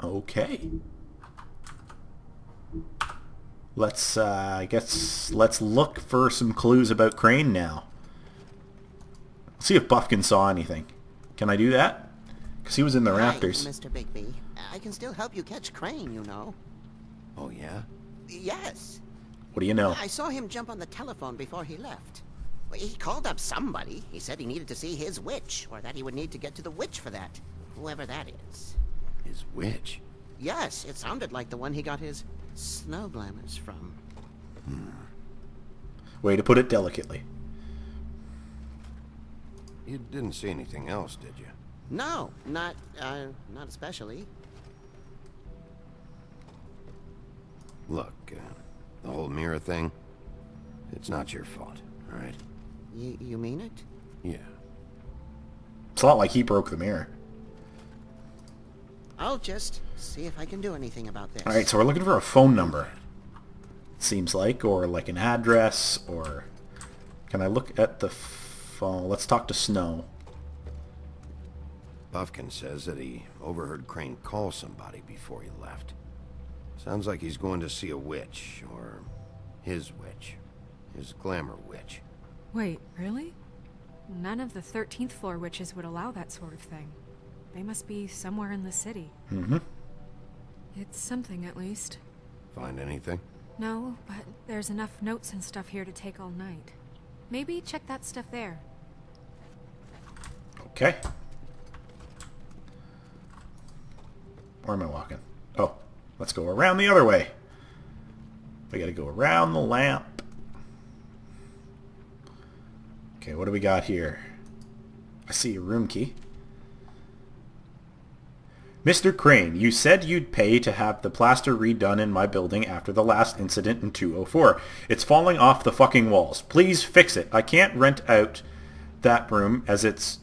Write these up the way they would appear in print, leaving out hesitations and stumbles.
Okay. I guess let's look for some clues about Crane now. See if Buffkin saw anything. Can I do that? Because he was in the rafters. Hi, Mr. Bigby. I can still help you catch Crane, you know. Oh, yeah? Yes. What do you know? I saw him jump on the telephone before he left. He called up somebody. He said he needed to see his witch, or that he would need to get to the witch for that. Whoever that is. His witch? Yes, it sounded like the one he got his snow glamours from. Way to put it delicately. You didn't see anything else, did you? No, not especially. Look, the whole mirror thing, it's not your fault, all right? You mean it? Yeah. It's not like he broke the mirror. I'll just see if I can do anything about this. Alright, so we're looking for a phone number. Seems like, or like an address, or... Can I look at the phone? Let's talk to Snow. Buffkin says that he overheard Crane call somebody before he left. Sounds like he's going to see a witch, or his witch. His glamour witch. Wait, really? None of the 13th floor witches would allow that sort of thing. They must be somewhere in the city. Mm-hmm. It's something, at least. Find anything? No, but there's enough notes and stuff here to take all night. Maybe check that stuff there. Okay. Where am I walking? Oh, let's go around the other way. We gotta go around the lamp. Okay, what do we got here? I see a room key. Mr. Crane, you said you'd pay to have the plaster redone in my building after the last incident in 204. It's falling off the fucking walls. Please fix it. I can't rent out that room as it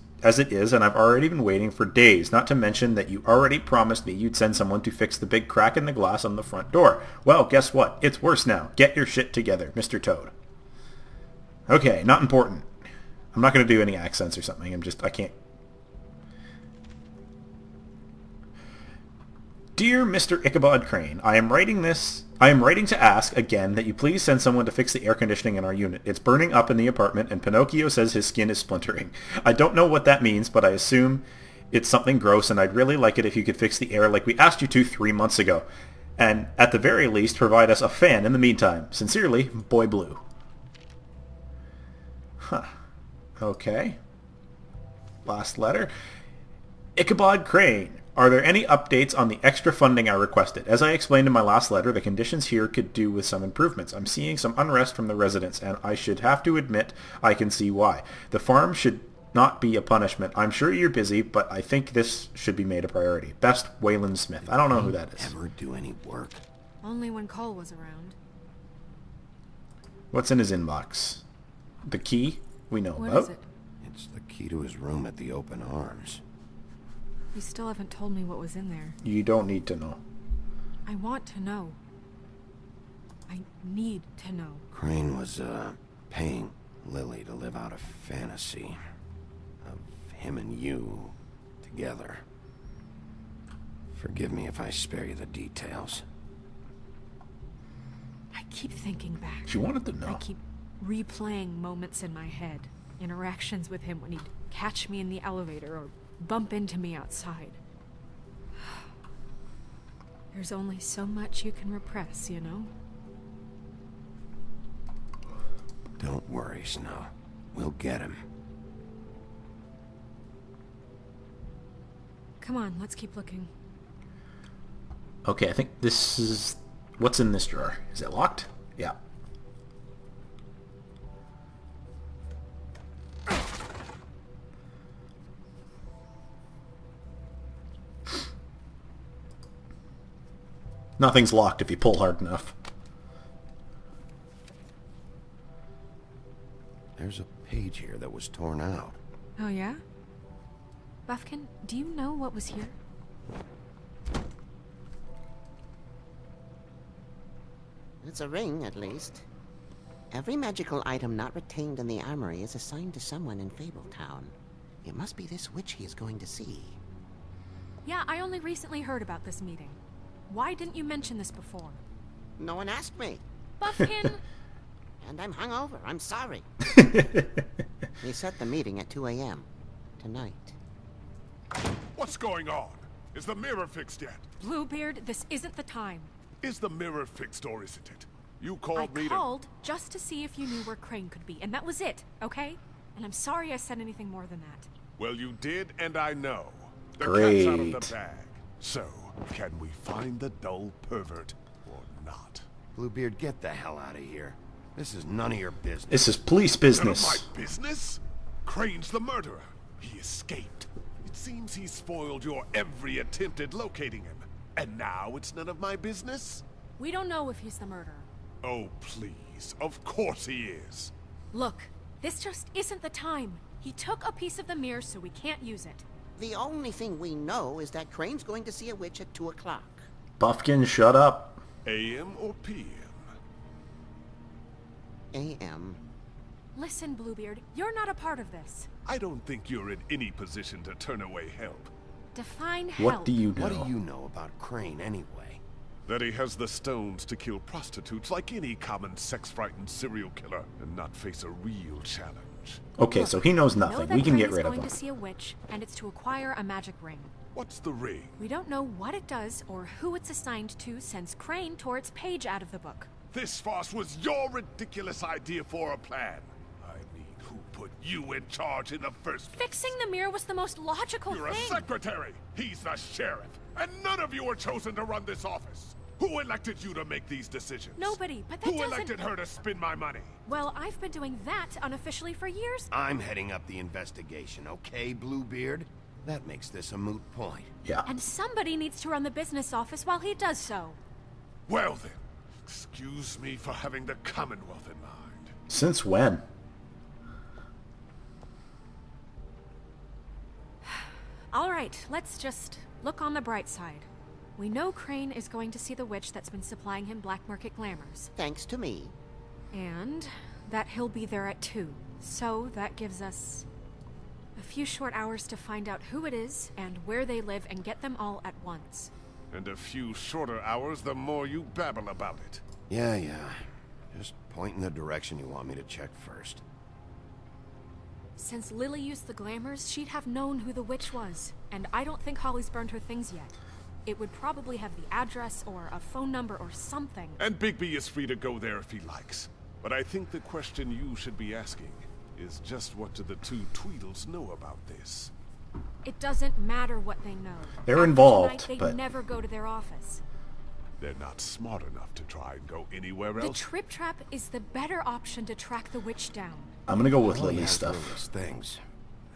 is, and I've already been waiting for days, not to mention that you already promised me you'd send someone to fix the big crack in the glass on the front door. Well, guess what? It's worse now. Get your shit together, Mr. Toad. Okay, not important. I'm not going to do any accents or something. I can't. Dear Mr. Ichabod Crane, I am writing to ask again that you please send someone to fix the air conditioning in our unit. It's burning up in the apartment, and Pinocchio says his skin is splintering. I don't know what that means, but I assume it's something gross, and I'd really like it if you could fix the air like we asked you to 3 months ago. And at the very least, provide us a fan in the meantime. Sincerely, Boy Blue. Huh. Okay. Last letter. Ichabod Crane. Are there any updates on the extra funding I requested? As I explained in my last letter, the conditions here could do with some improvements. I'm seeing some unrest from the residents, and I should have to admit I can see why. The farm should not be a punishment. I'm sure you're busy, but I think this should be made a priority. Best, Wayland Smith. I don't know who that is. Ever do any work? Only when Cole was around. What's in his inbox? The key we know What about. is it? It's the key to his room at the Open Arms. You still haven't told me what was in there. You don't need to know. I want to know. I need to know. Crane was, paying Lily to live out a fantasy of him and you together. Forgive me if I spare you the details. I keep thinking back. She wanted to know. I keep replaying moments in my head. Interactions with him when he'd catch me in the elevator or bump into me outside. There's only so much you can repress, you know? Don't worry, Snow. We'll get him. Come on, let's keep looking. Okay, I think this is... What's in this drawer? Is it locked? Yeah. Nothing's locked if you pull hard enough. There's a page here that was torn out. Oh yeah? Buffkin, do you know what was here? It's a ring, at least. Every magical item not retained in the armory is assigned to someone in Fabletown. It must be this witch he is going to see. Yeah, I only recently heard about this meeting. Why didn't you mention this before? No one asked me. Buffkin! And I'm hungover. I'm sorry. We set the meeting at 2 a.m. tonight. What's going on? Is the mirror fixed yet? Bluebeard, this isn't the time. Is the mirror fixed or isn't it? You I called me to... called just to see if you knew where Crane could be, and that was it, okay? And I'm sorry I said anything more than that. Well, you did, and I know. The Great. cat's out of the bag. So, can we find the dull pervert or not? Bluebeard, get the hell out of here. This is none of your business. This is police None of business. my business? Crane's the murderer. He escaped. It seems he spoiled your every attempt at locating him. And now it's none of my business? We don't know if he's the murderer. Oh, please. Of course he is. Look, this just isn't the time. He took a piece of the mirror, so we can't use it. The only thing we know is that Crane's going to see a witch at 2 o'clock. Buffkin, shut up. AM or PM? A.M. Listen, Bluebeard, you're not a part of this. I don't think you're in any position to turn away help. Define help. What do you know? What do you know about Crane, anyway? That he has the stones to kill prostitutes like any common sex-frightened serial killer and not face a real challenge. Okay, so he knows Know nothing. that We can Crane get is rid of going him. to see a witch, and it's to acquire a magic ring. What's the ring? We don't know what it does or who it's assigned to since Crane tore its page out of the book. This farce was your ridiculous idea for a plan. I mean, who put you in charge in the first place? Fixing the mirror was the most logical You're a thing. secretary. He's the sheriff. And none of you were chosen to run this office. Who elected you to make these decisions? Nobody, but that Who doesn't... elected her to spend my money? Well, I've been doing that unofficially for years. I'm heading up the investigation, okay, Bluebeard? That makes this a moot point. Yeah. And somebody needs to run the business office while he does so. Well then, excuse me for having the Commonwealth in mind. Since when? All right, let's just look on the bright side. We know Crane is going to see the witch that's been supplying him black market glamours. Thanks to me. And that he'll be there at 2. So that gives us a few short hours to find out who it is and where they live and get them all at once. And a few shorter hours, the more you babble about it. Yeah. Just point in the direction you want me to check first. Since Lily used the glamours, she'd have known who the witch was. And I don't think Holly's burned her things yet. It would probably have the address or a phone number or something. And Bigby is free to go there if he likes. But I think the question you should be asking is just what do the two Tweedles know about this? It doesn't matter what they know. They're After involved, tonight, they'd but- never go to their office. They're not smart enough to try and go anywhere The else. Trip Trap is the better option to track the witch down. I'm gonna go with Well, he Lily's has stuff. Lily's things.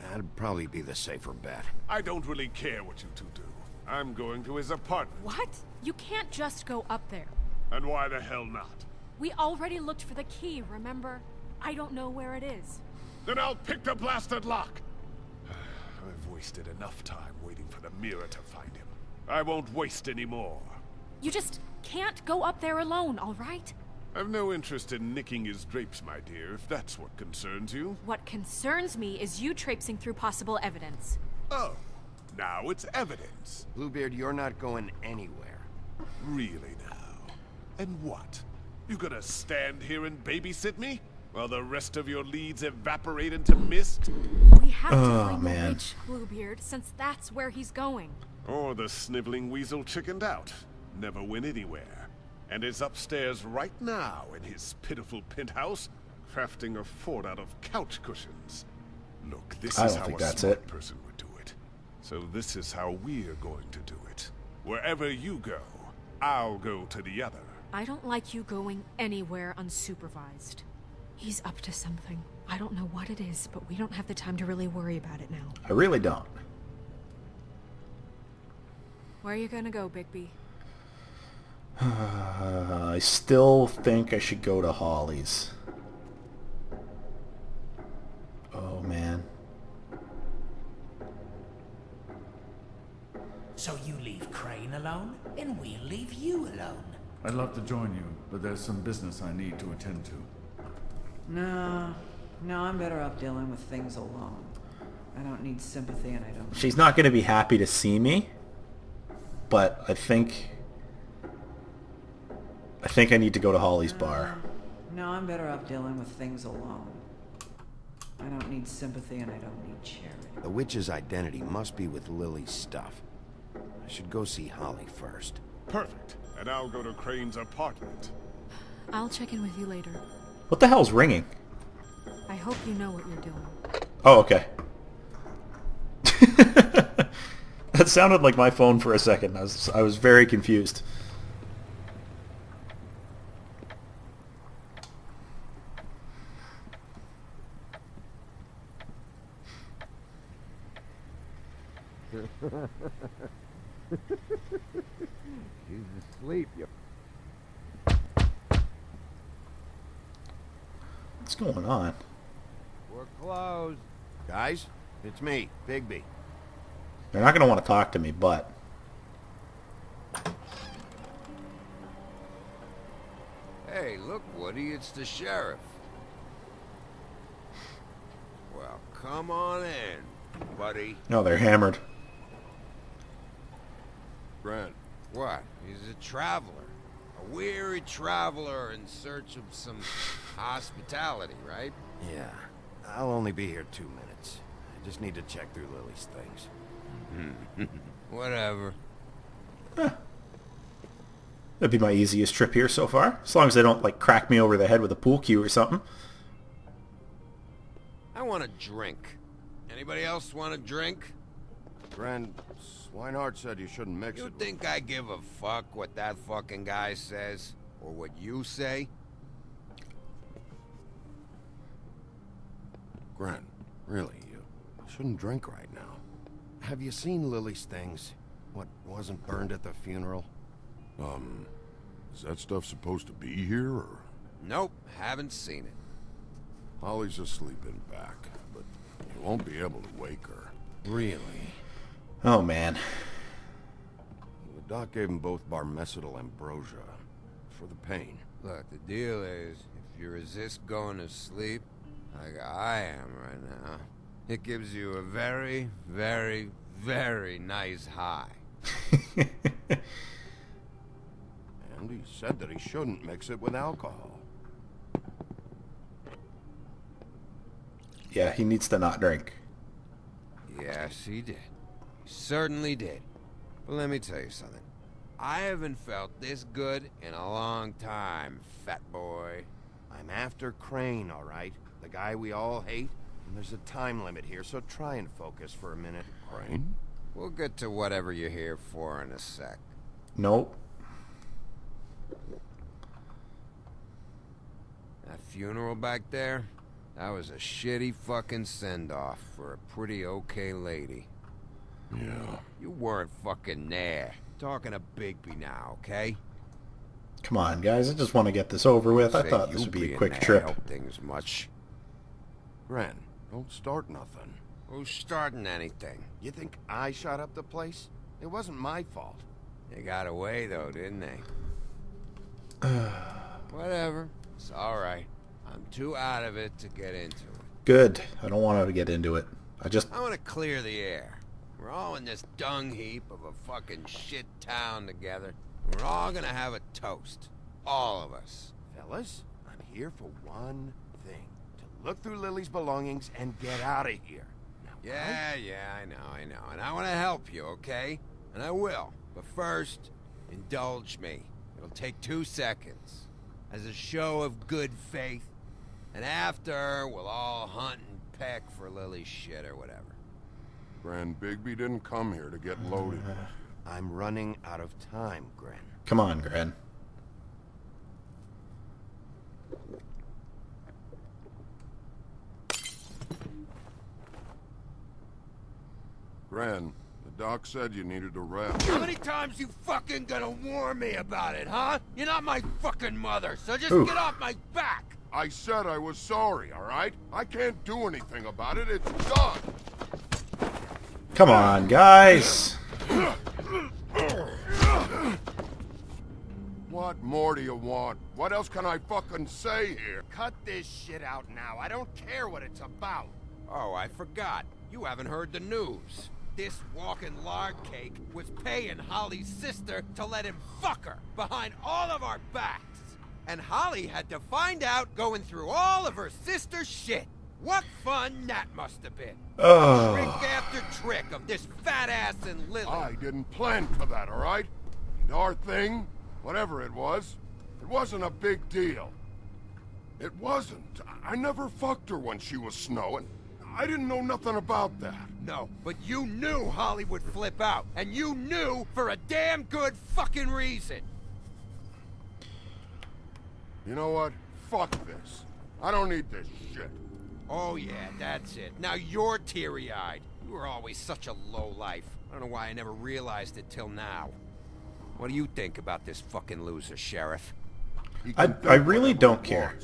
That'd probably be the safer bet. I don't really care what you two do. I'm going to his apartment. What? You can't just go up there. And why the hell not? We already looked for the key, remember? I don't know where it is. Then I'll pick the blasted lock. I've wasted enough time waiting for the mirror to find him. I won't waste any more. You just can't go up there alone, all right? I've no interest in nicking his drapes, my dear, if that's what concerns you. What concerns me is you traipsing through possible evidence. Oh, now it's evidence. Bluebeard, you're not going anywhere. Really now? And what? You gonna stand here and babysit me? While the rest of your leads evaporate into mist? We have to Oh, find man. the witch, Bluebeard, since that's where he's going. Or the sniveling weasel chickened out. Never went anywhere. And is upstairs right now in his pitiful penthouse, crafting a fort out of couch cushions. Look, this I is don't how think a that's smart it. person would do it. So this is how we're going to do it. Wherever you go, I'll go to the other. I don't like you going anywhere unsupervised. He's up to something. I don't know what it is, but we don't have the time to really worry about it now. I really don't. Where are you gonna go, Bigby? I still think I should go to Holly's. Oh, man. So you leave Crane alone, and we'll leave you alone. I'd love to join you, but there's some business I need to attend to. No, I'm better off dealing with things alone. I don't need sympathy and I don't... She's not gonna be happy to see me. but I think I need to go to Holly's bar. No, I'm better off dealing with things alone. I don't need sympathy and I don't need charity. The witch's identity must be with Lily's stuff. I should go see Holly first. Perfect. And I'll go to Crane's apartment. I'll check in with you later. What the hell's ringing? I hope you know what you're doing. Oh, okay. That sounded like my phone for a second. I was very confused. He's asleep, you... What's going on? We're closed. Guys, it's me, Bigby. They're not going to want to talk to me, but... Hey, look, Woody, it's the sheriff. Well, come on in, buddy. No, they're hammered. Brent. What? He's a traveler. A weary traveler in search of some hospitality, right? Yeah. I'll only be here 2 minutes. I just need to check through Lily's things. Whatever. That'd be my easiest trip here so far. As long as they don't, like, crack me over the head with a pool cue or something. I want a drink. Anybody else want a drink? Friend, Swinehart said you shouldn't mix it. You think I give a fuck what that fucking guy says? Or what you say? Gren, really, you shouldn't drink right now. Have you seen Lily's things? What wasn't burned at the funeral? Is that stuff supposed to be here, or...? Nope, haven't seen it. Holly's asleep in back, but you won't be able to wake her. Really? Oh, man. The doc gave them both Barmecidal ambrosia for the pain. Look, the deal is, if you resist going to sleep, like I am right now, it gives you a very, very, very nice high. And he said that he shouldn't mix it with alcohol. Yeah, he needs to not drink. Yes, he did. He certainly did. But let me tell you something. I haven't felt this good in a long time, fat boy. I'm after Crane, all right? The guy we all hate. And there's a time limit here, so try and focus for a minute. Crane? We'll get to whatever you're here for in a sec. Nope. That funeral back there? That was a shitty fucking send-off for a pretty okay lady. Yeah. You weren't fucking there. Talking to Bigby now, okay? Come on, guys. I just want to get this over with. I thought this would be a quick trip. Help things much. Ren, don't start nothing. Who's starting anything? You think I shot up the place? It wasn't my fault. They got away though, didn't they? Whatever. It's alright. I'm too out of it to get into it. Good. I don't want to get into it. I want to clear the air. We're all in this dung heap of a fucking shit town together. We're all gonna have a toast. All of us. Fellas, I'm here for one thing. To look through Lily's belongings and get out of here. Now, yeah, I know. And I want to help you, okay? And I will. But first, indulge me. It'll take 2 seconds. As a show of good faith. And after, we'll all hunt and peck for Lily's shit or whatever. Gran, Bigby didn't come here to get loaded. I'm running out of time, Gren. Come on, Gren. Gran, the doc said you needed a rest. How many times you fucking gonna warn me about it, huh? You're not my fucking mother, so just get off my back! I said I was sorry, alright? I can't do anything about it, it's done! Come on, guys! What more do you want? What else can I fucking say here? Cut this shit out now. I don't care what it's about. Oh, I forgot. You haven't heard the news. this walking lard cake was paying Holly's sister to let him fuck her behind all of our backs. And Holly had to find out going through all of her sister's shit. What fun that must have been. Oh. Trick after trick of this fat ass and Lily. I didn't plan for that, all right? And our thing, whatever it wasn't a big deal. It wasn't. I never fucked her when she was snowing. I didn't know nothing about that. No, but you knew Holly would flip out. And you knew for a damn good fucking reason. You know what? Fuck this. I don't need this shit. Oh yeah, that's it. Now you're teary-eyed. You were always such a lowlife. I don't know why I never realized it till now. What do you think about this fucking loser, Sheriff? I really don't care.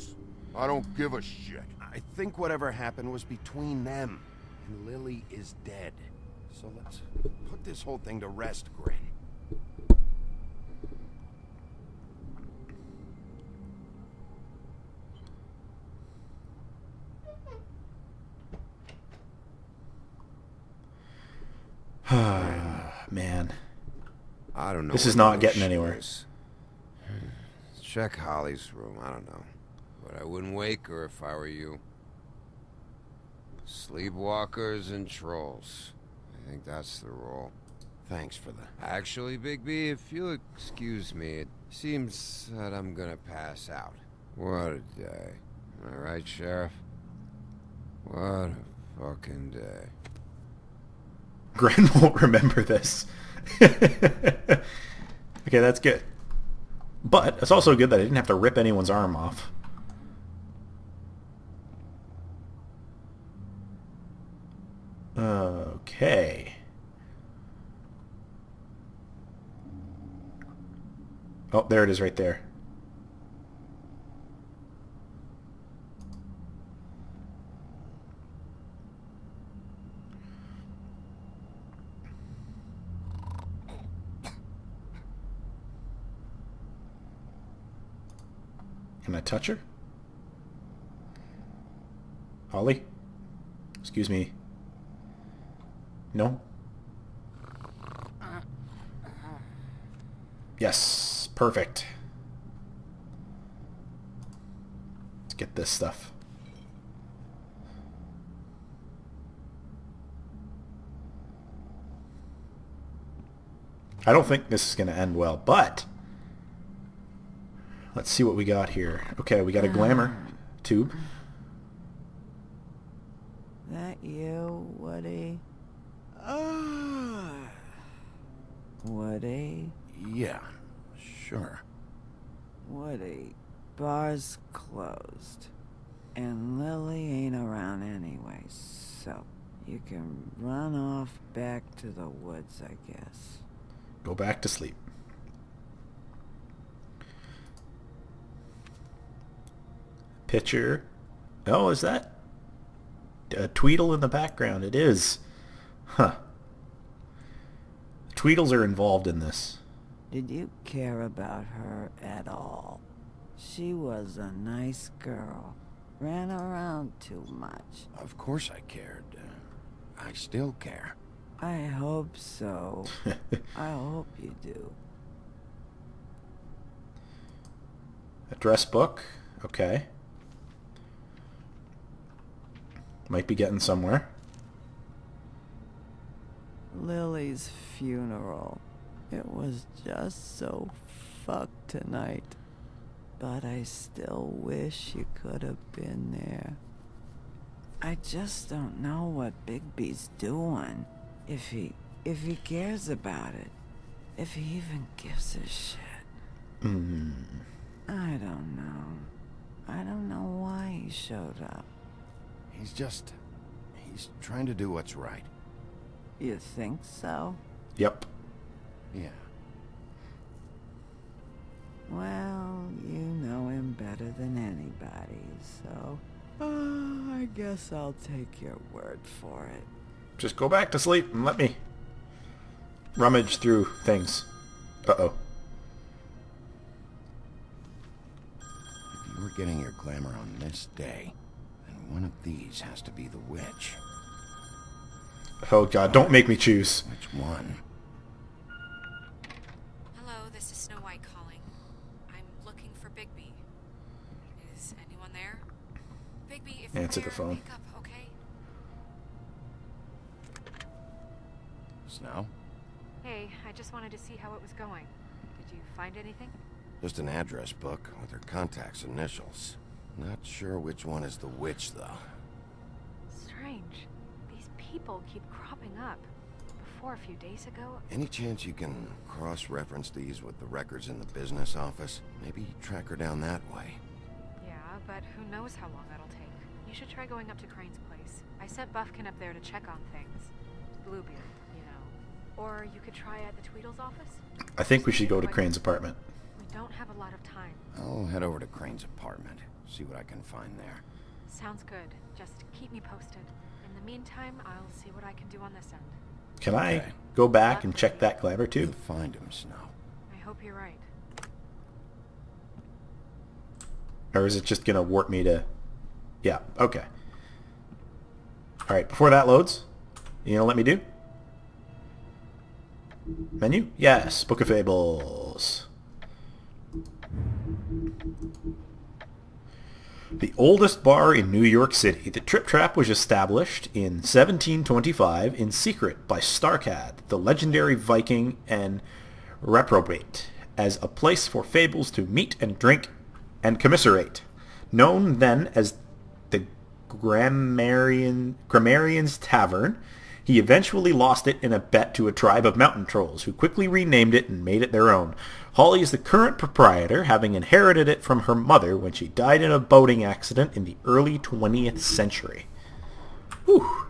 I don't give a shit. I think whatever happened was between them, and Lily is dead. So let's put this whole thing to rest, Grin. Man. I don't know. This is not getting anywhere. Check Holly's room, I don't know. But I wouldn't wake her if I were you. Sleepwalkers and trolls. I think that's the rule. Thanks for that. Actually, Big B, if you'll excuse me, it seems that I'm gonna pass out. What a day. Am I right, Sheriff? What a fucking day. Gren won't remember this. Okay, that's good. But it's also good that I didn't have to rip anyone's arm off. Okay. Oh, there it is right there. Can I touch her? Holly? Excuse me. No? Yes, perfect. Let's get this stuff. I don't think this is going to end well, but let's see what we got here. Okay, we got a glamour tube. That you, Woody? Woody? Yeah, sure. Woody, bar's closed. And Lily ain't around anyway, so you can run off back to the woods, I guess. Go back to sleep. Picture. Oh, is that a Tweedle in the background? It is. Huh. Tweedles are involved in this. Did you care about her at all? She was a nice girl. Ran around too much. Of course I cared. I still care. I hope so. I hope you do. Address book. Okay. Might be getting somewhere. Lily's funeral. It was just so fucked tonight. But I still wish you could have been there. I just don't know what Bigby's doing. If he cares about it. If he even gives a shit. I don't know. I don't know why he showed up. He's trying to do what's right. You think so? Yep. Yeah. Well, you know him better than anybody, so... I guess I'll take your word for it. Just go back to sleep and let me rummage through things. Uh-oh. If you were getting your glamour on this day, then one of these has to be the witch. Oh god, don't make me choose. Which one? Hello, this is Snow White calling. I'm looking for Bigby. Is anyone there? Bigby, if Answer you're the there, phone. pick up, okay? Snow? Hey, I just wanted to see how it was going. Did you find anything? Just an address book with her contact's initials. Not sure which one is the witch, though. Strange. These people keep cropping up. Before a few days ago... Any chance you can cross-reference these with the records in the business office? Maybe track her down that way. Yeah, but who knows how long that'll take. You should try going up to Crane's place. I sent Buffkin up there to check on things. Bluebeard, you know. Or you could try at the Tweedle's office. I think we should go to Crane's apartment. We don't have a lot of time. I'll head over to Crane's apartment, see what I can find there. Sounds good. Just keep me posted. In the meantime, I'll see what I can do on this end. Can I go back and check that glamour too? You'll find him, Snow. I hope you're right. Or is it just going to warp me to... Yeah, okay. Alright, before that loads, you gonna let me do? Menu? Yes, Book of Fables. The oldest bar in New York City, the Trip Trap was established in 1725 in secret by Starcad, the legendary Viking and reprobate, as a place for Fables to meet and drink and commiserate. Known then as the Grammarian's Tavern, he eventually lost it in a bet to a tribe of mountain trolls, who quickly renamed it and made it their own. Holly is the current proprietor, having inherited it from her mother when she died in a boating accident in the early 20th century. Whew.